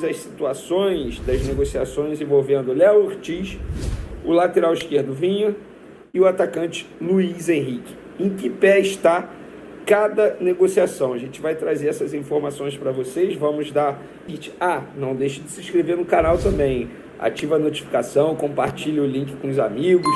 as situações das negociações envolvendo Léo Ortiz, o lateral esquerdo Vinha e o atacante Luiz Henrique. Em que pé está cada negociação? A gente vai trazer essas informações para vocês. Vamos dar... não deixe de se inscrever no canal também. Ativa a notificação, compartilhe o link com os amigos,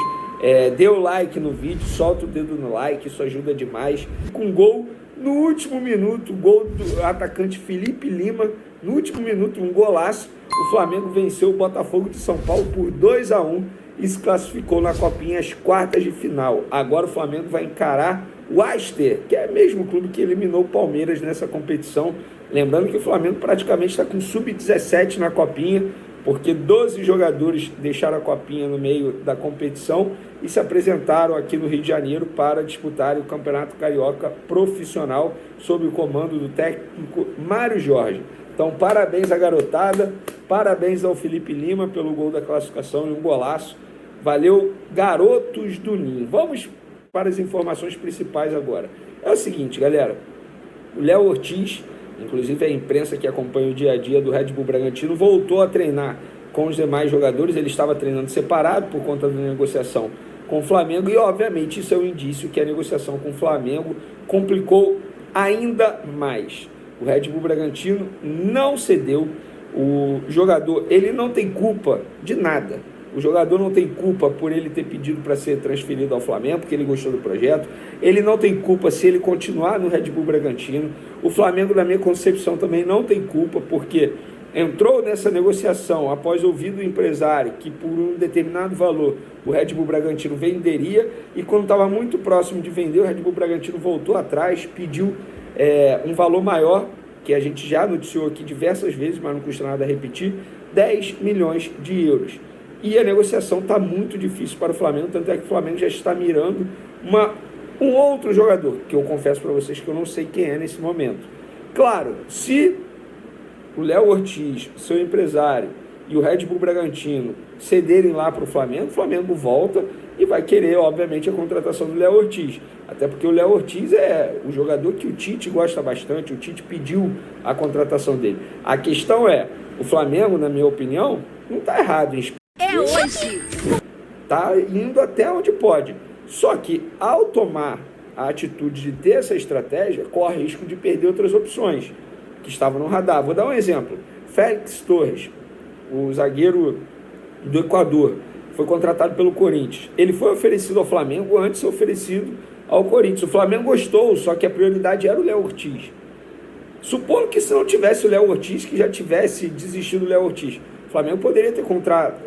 dê o like no vídeo, solta o dedo no like, isso ajuda demais. Com gol no último minuto, gol do atacante Felipe Lima, no último minuto, um golaço. O Flamengo venceu o Botafogo de São Paulo por 2-1 e se classificou na Copinha às quartas de final. Agora o Flamengo vai encarar o Aster, que é o mesmo clube que eliminou o Palmeiras nessa competição. Lembrando que o Flamengo praticamente está com sub-17 na Copinha, porque 12 jogadores deixaram a Copinha no meio da competição e se apresentaram aqui no Rio de Janeiro para disputarem o Campeonato Carioca Profissional sob o comando do técnico Mário Jorge. Então, parabéns à garotada, parabéns ao Felipe Lima pelo gol da classificação e um golaço. Valeu, garotos do Ninho. Vamos para as informações principais agora. É o seguinte, galera, o Léo Ortiz, inclusive a imprensa que acompanha o dia a dia do Red Bull Bragantino, voltou a treinar com os demais jogadores. Ele estava treinando separado por conta da negociação com o Flamengo e, obviamente, isso é um indício que a negociação com o Flamengo complicou ainda mais. O Red Bull Bragantino não cedeu. O jogador, ele não tem culpa de nada. O jogador não tem culpa por ele ter pedido para ser transferido ao Flamengo, porque ele gostou do projeto. Ele não tem culpa se ele continuar no Red Bull Bragantino. O Flamengo, na minha concepção, também não tem culpa, porque entrou nessa negociação após ouvir do empresário que por um determinado valor o Red Bull Bragantino venderia, e quando estava muito próximo de vender, o Red Bull Bragantino voltou atrás, pediu um valor maior, que a gente já noticiou aqui diversas vezes, mas não custa nada repetir, 10 milhões de euros. E a negociação está muito difícil para o Flamengo, tanto é que o Flamengo já está mirando um outro jogador, que eu confesso para vocês que eu não sei quem é nesse momento. Claro, se o Léo Ortiz, seu empresário, e o Red Bull Bragantino cederem lá para o Flamengo volta e vai querer, obviamente, a contratação do Léo Ortiz. Até porque o Léo Ortiz é o jogador que o Tite gosta bastante, o Tite pediu a contratação dele. A questão é, o Flamengo, na minha opinião, não está errado em hoje. Está indo até onde pode. Só que, ao tomar a atitude de ter essa estratégia, corre risco de perder outras opções que estavam no radar. Vou dar um exemplo. Félix Torres, o zagueiro do Equador, foi contratado pelo Corinthians. Ele foi oferecido ao Flamengo antes de ser oferecido ao Corinthians. O Flamengo gostou, só que a prioridade era o Léo Ortiz. Supondo que se não tivesse o Léo Ortiz, que já tivesse desistido do Léo Ortiz, o Flamengo poderia ter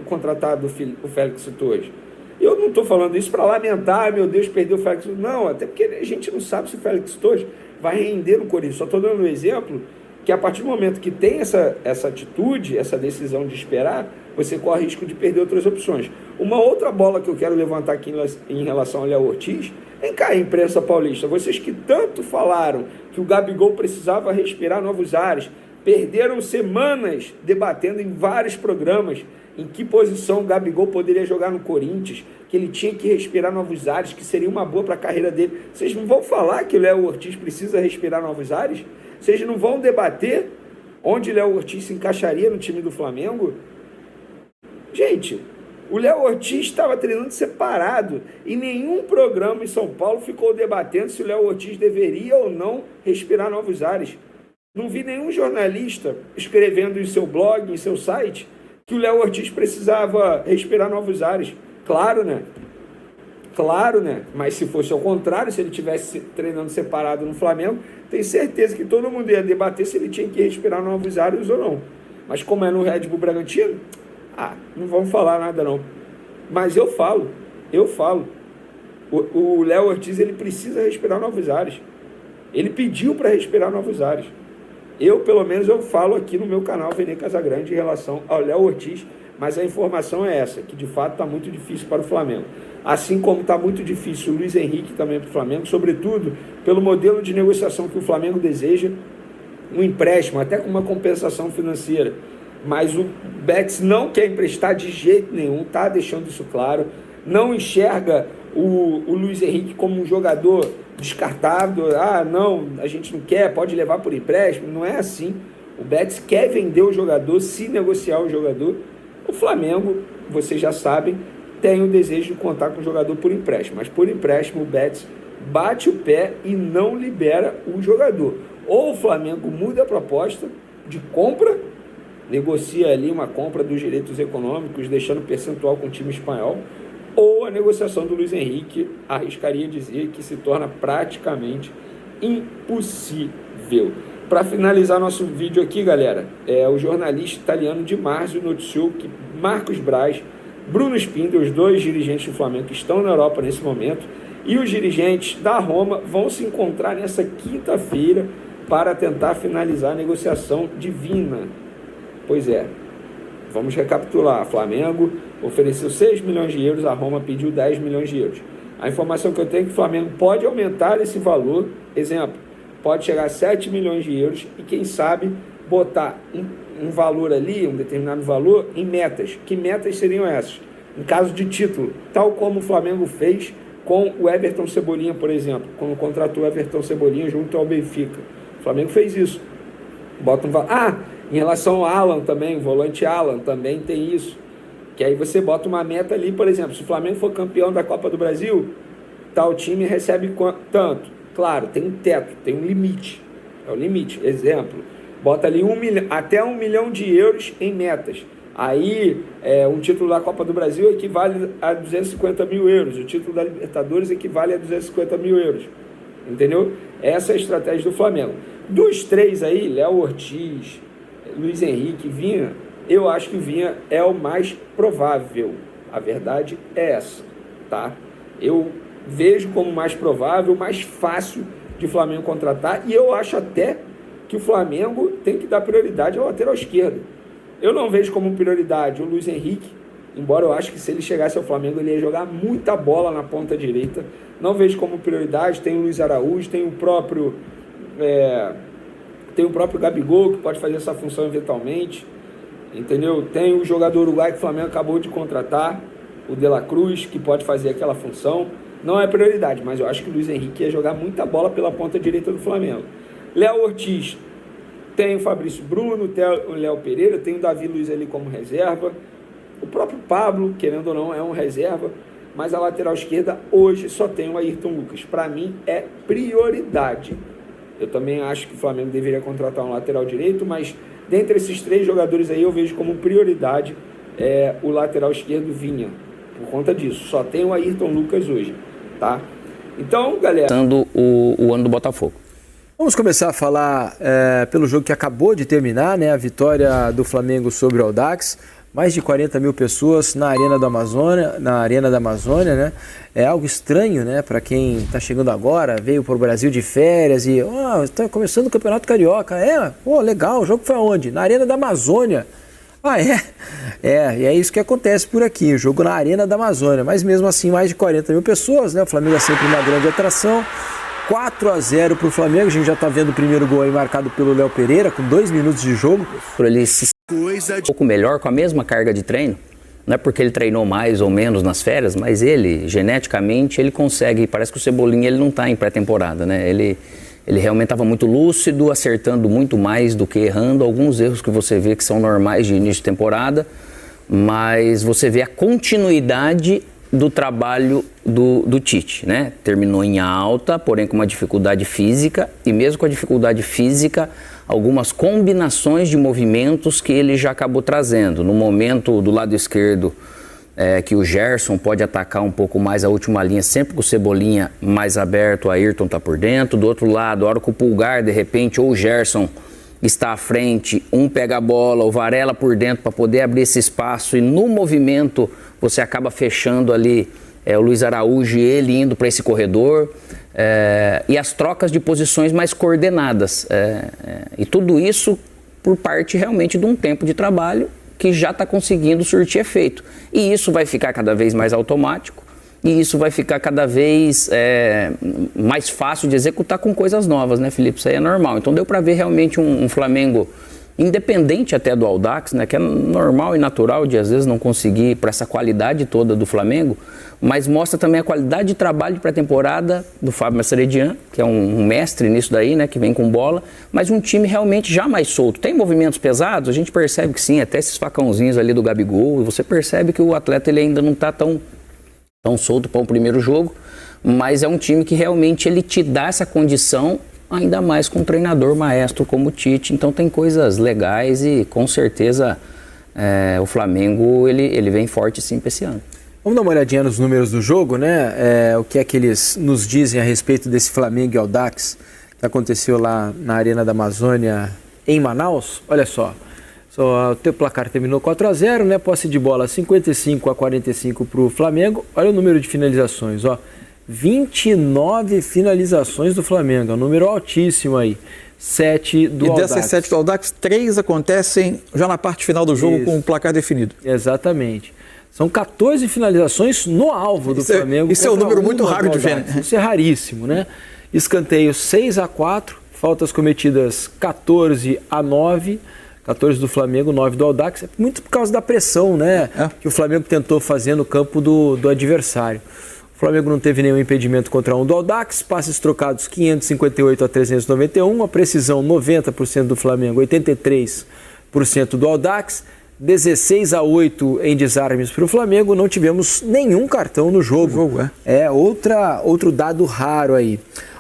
contratado o Félix Torres. Eu não estou falando isso para lamentar, meu Deus, perdeu o Félix Torres. Não, até porque a gente não sabe se o Félix Torres vai render no Corinthians. Só estou dando um exemplo que a partir do momento que tem essa atitude, essa decisão de esperar, você corre risco de perder outras opções. Uma outra bola que eu quero levantar aqui em relação ao Léo Ortiz, vem cá, imprensa paulista, vocês que tanto falaram que o Gabigol precisava respirar novos ares, perderam semanas debatendo em vários programas em que posição o Gabigol poderia jogar no Corinthians, que ele tinha que respirar novos ares, que seria uma boa para a carreira dele. Vocês não vão falar que o Léo Ortiz precisa respirar novos ares? Vocês não vão debater onde o Léo Ortiz se encaixaria no time do Flamengo? Gente, o Léo Ortiz estava treinando separado e nenhum programa em São Paulo ficou debatendo se o Léo Ortiz deveria ou não respirar novos ares. Não vi nenhum jornalista escrevendo em seu blog, em seu site, que o Léo Ortiz precisava respirar novos ares. Claro, né? Claro, né? Mas se fosse ao contrário, se ele estivesse treinando separado no Flamengo, tenho certeza que todo mundo ia debater se ele tinha que respirar novos ares ou não. Mas como é no Red Bull Bragantino, não vamos falar nada não. Mas eu falo. O Léo Ortiz, ele precisa respirar novos ares. Ele pediu para respirar novos ares. Pelo menos, eu falo aqui no meu canal Vene Casagrande em relação ao Léo Ortiz, mas a informação é essa, que de fato está muito difícil para o Flamengo. Assim como está muito difícil o Luiz Henrique também para o Flamengo, sobretudo pelo modelo de negociação que o Flamengo deseja, um empréstimo, até com uma compensação financeira. Mas o Betis não quer emprestar de jeito nenhum, está deixando isso claro, não enxerga o Luiz Henrique como um jogador descartável, não, a gente não quer, pode levar por empréstimo, não é assim. O Betis quer vender o jogador, se negociar o jogador. O Flamengo, vocês já sabem, tem o desejo de contar com o jogador por empréstimo. Mas por empréstimo o Betis bate o pé e não libera o jogador. Ou o Flamengo muda a proposta de compra, negocia ali uma compra dos direitos econômicos, deixando percentual com o time espanhol, ou a negociação do Luiz Henrique, arriscaria dizer que se torna praticamente impossível. Para finalizar nosso vídeo aqui, galera, o jornalista italiano Di Marzio noticiou que Marcos Braz, Bruno Spindler, os dois dirigentes do Flamengo que estão na Europa nesse momento, e os dirigentes da Roma vão se encontrar nessa quinta-feira para tentar finalizar a negociação de Vina. Pois é, vamos recapitular. Flamengo ofereceu 6 milhões de euros, a Roma pediu 10 milhões de euros. A informação que eu tenho é que o Flamengo pode aumentar esse valor, exemplo, pode chegar a 7 milhões de euros e quem sabe botar um valor ali, um determinado valor, em metas. Que metas seriam essas? Em caso de título, tal como o Flamengo fez com o Everton Cebolinha, por exemplo, quando contratou o Everton Cebolinha junto ao Benfica. O Flamengo fez isso. Bota um valor. Em relação ao Alan também, o volante Alan também tem isso. Que aí você bota uma meta ali, por exemplo, se o Flamengo for campeão da Copa do Brasil, tal time recebe tanto. Claro, tem um teto, tem um limite. É o limite. Exemplo, bota ali até 1 milhão de euros em metas. Aí, um título da Copa do Brasil equivale a 250 mil euros. O título da Libertadores equivale a 250 mil euros. Entendeu? Essa é a estratégia do Flamengo. Dos três aí, Léo Ortiz, Luiz Henrique, Vinha, eu acho que o Vinha é o mais provável. A verdade é essa, tá? Eu vejo como mais provável, mais fácil de Flamengo contratar, e eu acho até que o Flamengo tem que dar prioridade ao lateral esquerdo. Eu não vejo como prioridade o Luiz Henrique, embora eu acho que se ele chegasse ao Flamengo ele ia jogar muita bola na ponta direita. Não vejo como prioridade. Tem o Luiz Araújo, tem o próprio Gabigol, que pode fazer essa função eventualmente, entendeu? Tem o jogador uruguaio que o Flamengo acabou de contratar, o De La Cruz, que pode fazer aquela função. Não é prioridade, mas eu acho que o Luiz Henrique ia jogar muita bola pela ponta direita do Flamengo. Léo Ortiz, tem o Fabrício Bruno, tem o Léo Pereira, tem o Davi Luiz ali como reserva. O próprio Pablo, querendo ou não, é um reserva. Mas a lateral esquerda hoje só tem o Ayrton Lucas. Para mim é prioridade. Eu também acho que o Flamengo deveria contratar um lateral direito, mas dentre esses três jogadores aí eu vejo como prioridade o lateral esquerdo Vinha. Por conta disso, só tem o Ayrton Lucas hoje, tá? Então, galera... O ano do Botafogo. Vamos começar a falar pelo jogo que acabou de terminar, né? A vitória do Flamengo sobre o Audax. Mais de 40 mil pessoas na Arena da Amazônia, né? É algo estranho, né? Para quem está chegando agora, veio para o Brasil de férias e está começando o Campeonato Carioca. Legal, o jogo foi aonde? Na Arena da Amazônia. E é isso que acontece por aqui, o jogo na Arena da Amazônia. Mas mesmo assim, mais de 40 mil pessoas, né? O Flamengo é sempre uma grande atração. 4-0 para o Flamengo, a gente já está vendo o primeiro gol aí marcado pelo Léo Pereira, com 2 minutos de jogo. Ele se um pouco melhor, com a mesma carga de treino, não é porque ele treinou mais ou menos nas férias, mas ele, geneticamente, ele consegue, parece que o Cebolinha ele não está em pré-temporada, né? Ele realmente estava muito lúcido, acertando muito mais do que errando, alguns erros que você vê que são normais de início de temporada, mas você vê a continuidade do trabalho do Tite, né? Terminou em alta, porém com uma dificuldade física, e mesmo com a dificuldade física, algumas combinações de movimentos que ele já acabou trazendo. No momento do lado esquerdo, que o Gerson pode atacar um pouco mais a última linha, sempre com o Cebolinha mais aberto, o Ayrton está por dentro. Do outro lado, a hora que o Pulgar, de repente, ou o Gerson está à frente, um pega a bola, o Varela por dentro para poder abrir esse espaço, e no movimento você acaba fechando ali o Luiz Araújo e ele indo para esse corredor, e as trocas de posições mais coordenadas, e tudo isso por parte realmente de um tempo de trabalho que já está conseguindo surtir efeito, e isso vai ficar cada vez mais automático, e isso vai ficar cada vez mais fácil de executar com coisas novas, né, Felipe? Isso aí é normal. Então deu para ver realmente um Flamengo independente até do Audax, né, que é normal e natural de às vezes não conseguir para essa qualidade toda do Flamengo, mas mostra também a qualidade de trabalho de pré-temporada do Fábio Mascheredian, que é um mestre nisso daí, né, que vem com bola, mas um time realmente já mais solto. Tem movimentos pesados, a gente percebe que sim, até esses facãozinhos ali do Gabigol, você percebe que o atleta ele ainda não está tão solto para o primeiro jogo, mas é um time que realmente ele te dá essa condição, ainda mais com um treinador maestro como o Tite. Então tem coisas legais e com certeza o Flamengo ele vem forte sim para esse ano. Vamos dar uma olhadinha nos números do jogo, né? O que é que eles nos dizem a respeito desse Flamengo e Audax que aconteceu lá na Arena da Amazônia em Manaus? Olha só, o teu placar terminou 4-0, né? Posse de bola 55-45 para o Flamengo. Olha o número de finalizações, ó. 29 finalizações do Flamengo, é um número altíssimo aí. 7 do Audax. E dessas 7 do Audax, 3 acontecem já na parte final do jogo. Isso. Com o placar definido. Exatamente. São 14 finalizações no alvo do Flamengo. Isso é um número muito raro de ver, né? Isso é raríssimo, né? Escanteio 6-4, faltas cometidas 14-9, 14 do Flamengo, 9 do Audax. É muito por causa da pressão, né? Que o Flamengo tentou fazer no campo do adversário. O Flamengo não teve nenhum impedimento contra um do Audax, passes trocados 558-391, a precisão 90% do Flamengo, 83% do Audax, 16-8 em desarmes para o Flamengo, não tivemos nenhum cartão no jogo. Outro dado raro aí.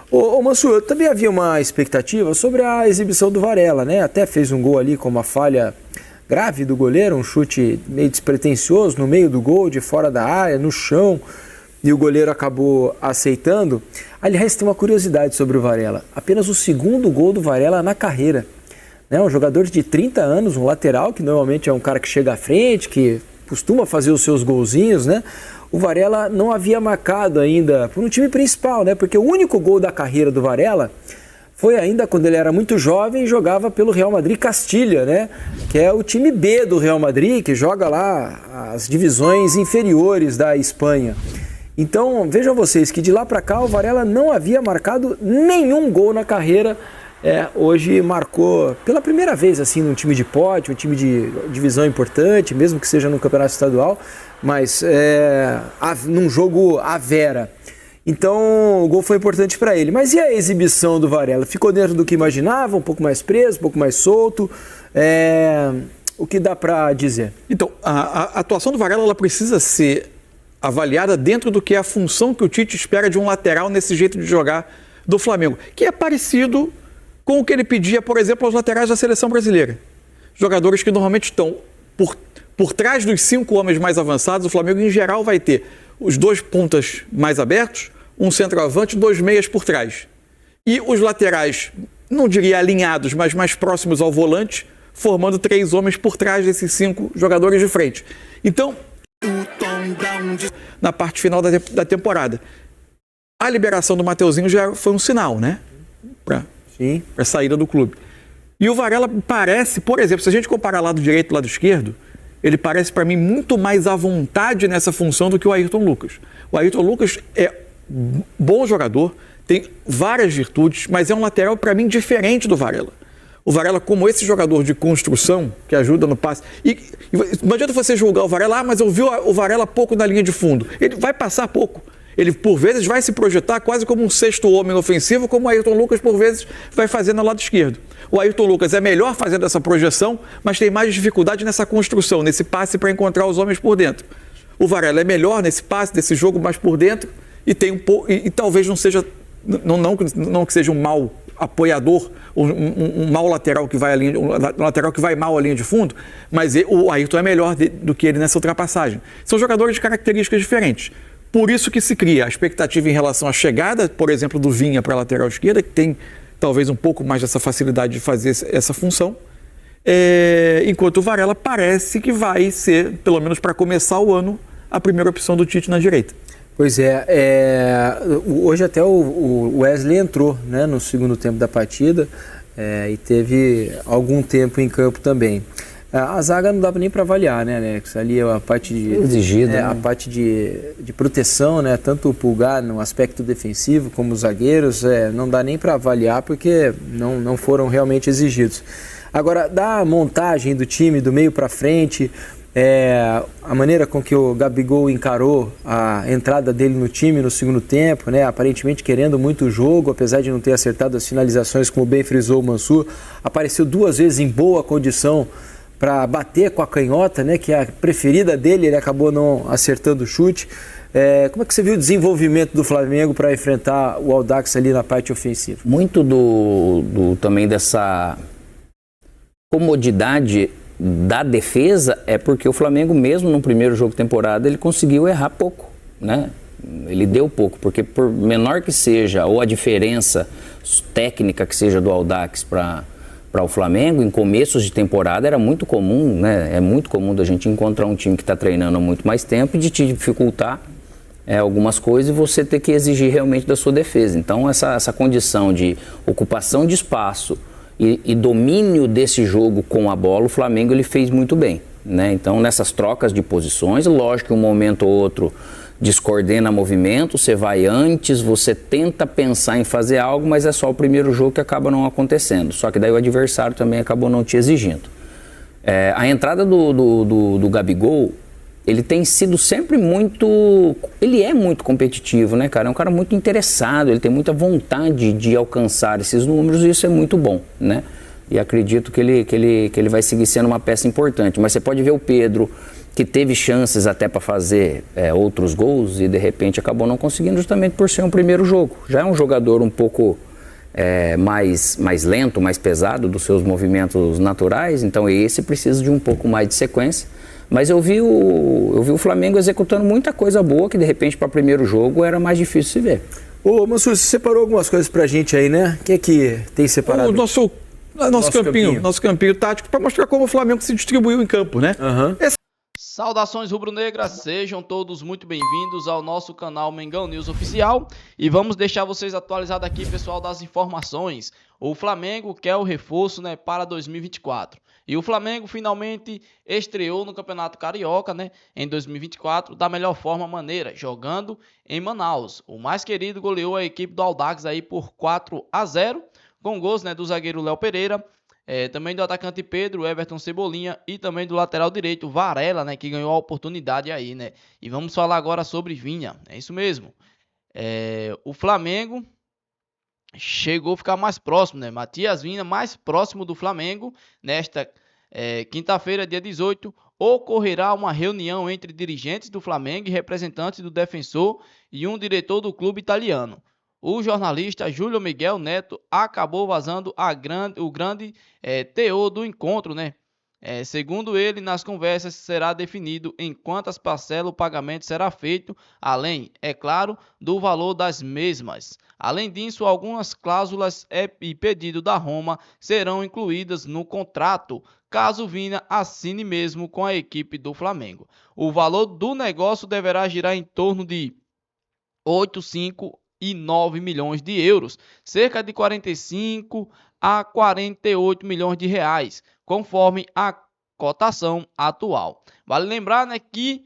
Ô Mansur, também havia uma expectativa sobre a exibição do Varela, né? Até fez um gol ali com uma falha grave do goleiro, um chute meio despretensioso no meio do gol, de fora da área, no chão. E o goleiro acabou aceitando. Aliás, tem uma curiosidade sobre o Varela. Apenas o segundo gol do Varela na carreira. Né? Um jogador de 30 anos, um lateral, que normalmente é um cara que chega à frente, que costuma fazer os seus golzinhos, né? O Varela não havia marcado ainda por um time principal, né? Porque o único gol da carreira do Varela foi ainda quando ele era muito jovem e jogava pelo Real Madrid Castilha, né? Que é o time B do Real Madrid, que joga lá as divisões inferiores da Espanha. Então, vejam vocês que de lá para cá o Varela não havia marcado nenhum gol na carreira. Hoje marcou pela primeira vez assim num time de pote, um time de divisão importante, mesmo que seja no campeonato estadual, mas num jogo à Vera. Então o gol foi importante para ele. Mas e a exibição do Varela? Ficou dentro do que imaginava, um pouco mais preso, um pouco mais solto? O que dá para dizer? Então, a atuação do Varela ela precisa ser avaliada dentro do que é a função que o Tite espera de um lateral nesse jeito de jogar do Flamengo, que é parecido com o que ele pedia, por exemplo, aos laterais da seleção brasileira. Jogadores que normalmente estão por trás dos 5 homens mais avançados. O Flamengo, em geral, vai ter os 2 pontas mais abertos, um centroavante e 2 meias por trás. E os laterais, não diria alinhados, mas mais próximos ao volante, formando 3 homens por trás desses 5 jogadores de frente. Então, na parte final da temporada, a liberação do Mateuzinho já foi um sinal, né? Para a saída do clube. E o Varela parece, por exemplo, se a gente comparar lado direito e lado esquerdo, ele parece para mim muito mais à vontade nessa função do que o Ayrton Lucas. O Ayrton Lucas é bom jogador, tem várias virtudes, mas é um lateral para mim diferente do Varela. O Varela, como esse jogador de construção, que ajuda no passe. E não adianta você julgar o Varela, mas eu vi o Varela pouco na linha de fundo. Ele vai passar pouco. Ele, por vezes, vai se projetar quase como um 6º homem ofensivo, como o Ayrton Lucas, por vezes, vai fazer no lado esquerdo. O Ayrton Lucas é melhor fazendo essa projeção, mas tem mais dificuldade nessa construção, nesse passe para encontrar os homens por dentro. O Varela é melhor nesse passe, nesse jogo mais por dentro, e tem e talvez não seja, não que seja um mau apoiador, um mau lateral que vai lateral que vai mal à linha de fundo, mas o Ayrton é melhor do que ele nessa ultrapassagem. São jogadores de características diferentes. Por isso que se cria a expectativa em relação à chegada, por exemplo, do Vinha para a lateral esquerda, que tem talvez um pouco mais dessa facilidade de fazer essa função, enquanto o Varela parece que vai ser, pelo menos para começar o ano, a primeira opção do Tite na direita. Pois hoje até o Wesley entrou, né, no segundo tempo da partida e teve algum tempo em campo também. A zaga não dava nem para avaliar, né, Alex? Ali a parte de exigida, a parte de proteção, né, tanto o Pulgar no aspecto defensivo como os zagueiros, não dá nem para avaliar porque não foram realmente exigidos. Agora, da montagem do time, do meio para frente, a maneira com que o Gabigol encarou a entrada dele no time no segundo tempo, né? Aparentemente querendo muito o jogo, apesar de não ter acertado as finalizações, como bem frisou o Mansur, apareceu 2 vezes em boa condição para bater com a canhota, né? Que é a preferida dele, ele acabou não acertando o chute. Como é que você viu o desenvolvimento do Flamengo para enfrentar o Audax ali na parte ofensiva? Muito também dessa comodidade da defesa é porque o Flamengo, mesmo no primeiro jogo de temporada, ele conseguiu errar pouco, né? Ele deu pouco, porque por menor que seja, ou a diferença técnica que seja do Audax para o Flamengo, em começos de temporada era muito comum, né? É muito comum da gente encontrar um time que está treinando há muito mais tempo e de te dificultar algumas coisas e você ter que exigir realmente da sua defesa. Então essa condição de ocupação de espaço e domínio desse jogo com a bola, o Flamengo ele fez muito bem, né? Então nessas trocas de posições, lógico que um momento ou outro descoordena movimento, você vai antes, você tenta pensar em fazer algo, mas é só o primeiro jogo que acaba não acontecendo. Só que daí o adversário também acabou não te exigindo. A entrada do Gabigol, ele tem sido sempre muito... Ele é muito competitivo, né, cara? É um cara muito interessado, ele tem muita vontade de alcançar esses números e isso é muito bom, né? E acredito que ele vai seguir sendo uma peça importante. Mas você pode ver o Pedro, que teve chances até para fazer outros gols e de repente acabou não conseguindo justamente por ser um primeiro jogo. Já é um jogador um pouco mais lento, mais pesado dos seus movimentos naturais, então esse precisa de um pouco mais de sequência. Mas eu vi o Flamengo executando muita coisa boa que de repente para o primeiro jogo era mais difícil se ver. Ô Mansur, você separou algumas coisas pra gente aí, né? O que é que tem separado? Nosso campinho tático para mostrar como o Flamengo se distribuiu em campo, né? Uhum. Saudações rubro-negras, sejam todos muito bem-vindos ao nosso canal Mengão News Oficial e vamos deixar vocês atualizados aqui, pessoal, das informações. O Flamengo quer o reforço, né, para 2024 e o Flamengo finalmente estreou no Campeonato Carioca, né, em 2024 da melhor maneira, jogando em Manaus. O mais querido goleou a equipe do Audax aí por 4-0 com gols, né, do zagueiro Léo Pereira. Também do atacante Pedro, Everton Cebolinha e também do lateral direito Varela, né, que ganhou a oportunidade aí, né? E vamos falar agora sobre Vinha, é isso mesmo. O Flamengo chegou a ficar mais próximo, né? Matias Vinha mais próximo do Flamengo. Nesta quinta-feira, dia 18, ocorrerá uma reunião entre dirigentes do Flamengo e representantes do Defensor e um diretor do clube italiano. O jornalista Júlio Miguel Neto acabou vazando o grande teor do encontro, né? Segundo ele, nas conversas será definido em quantas parcelas o pagamento será feito, além, é claro, do valor das mesmas. Além disso, algumas cláusulas e pedido da Roma serão incluídas no contrato, caso Vinha assine mesmo com a equipe do Flamengo. O valor do negócio deverá girar em torno de 9 milhões de euros, cerca de 45 a 48 milhões de reais, conforme a cotação atual. Vale lembrar, né, que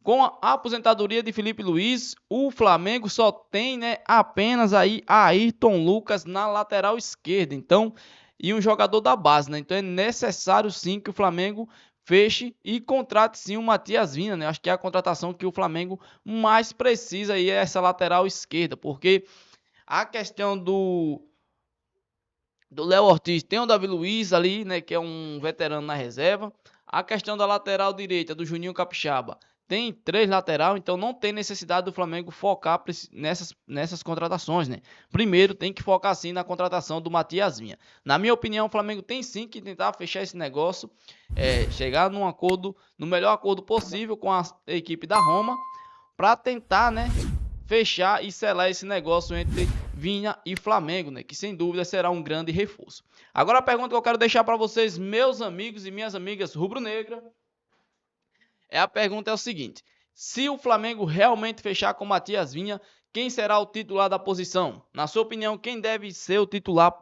com a aposentadoria de Felipe Luiz, o Flamengo só tem, né, apenas aí Ayrton Lucas na lateral esquerda, então, e um jogador da base, né? Então é necessário sim que o Flamengo feche e contrate sim o Matias Vinha, né? Acho que é a contratação que o Flamengo mais precisa aí, é essa lateral esquerda, porque a questão do Léo Ortiz, tem o Davi Luiz ali, né, que é um veterano na reserva. A questão da lateral direita do Juninho Capixaba, tem 3 lateral, então não tem necessidade do Flamengo focar nessas contratações, né? Primeiro tem que focar sim na contratação do Matias Vinha. Na minha opinião, o Flamengo tem sim que tentar fechar esse negócio, chegar num acordo, no melhor acordo possível com a equipe da Roma, para tentar, né, fechar e selar esse negócio entre Vinha e Flamengo, né, que sem dúvida será um grande reforço. Agora a pergunta que eu quero deixar para vocês, meus amigos e minhas amigas rubro-negra, a pergunta é o seguinte: se o Flamengo realmente fechar com Matias Vinha, quem será o titular da posição? Na sua opinião, quem deve ser o titular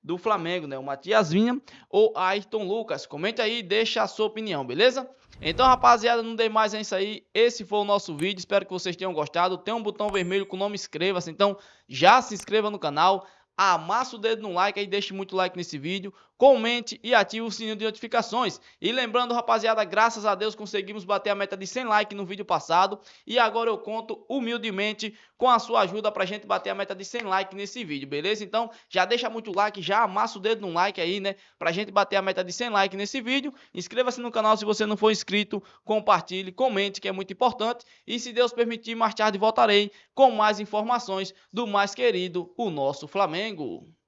do Flamengo, né? O Matias Vinha ou Ayrton Lucas? Comente aí e deixa a sua opinião, beleza? Então, rapaziada, não dei mais é isso aí. Esse foi o nosso vídeo. Espero que vocês tenham gostado. Tem um botão vermelho com o nome inscreva-se. Então, já se inscreva no canal. Amassa o dedo no like aí, deixe muito like nesse vídeo. comente e ative o sininho de notificações. E lembrando, rapaziada, graças a Deus conseguimos bater a meta de 100 likes no vídeo passado. E agora eu conto humildemente com a sua ajuda pra gente bater a meta de 100 likes nesse vídeo, beleza? Então já deixa muito like, já amassa o dedo no like aí, né? Pra gente bater a meta de 100 likes nesse vídeo. Inscreva-se no canal se você não for inscrito, compartilhe, comente, que é muito importante. E se Deus permitir, mais tarde voltarei com mais informações do mais querido, o nosso Flamengo.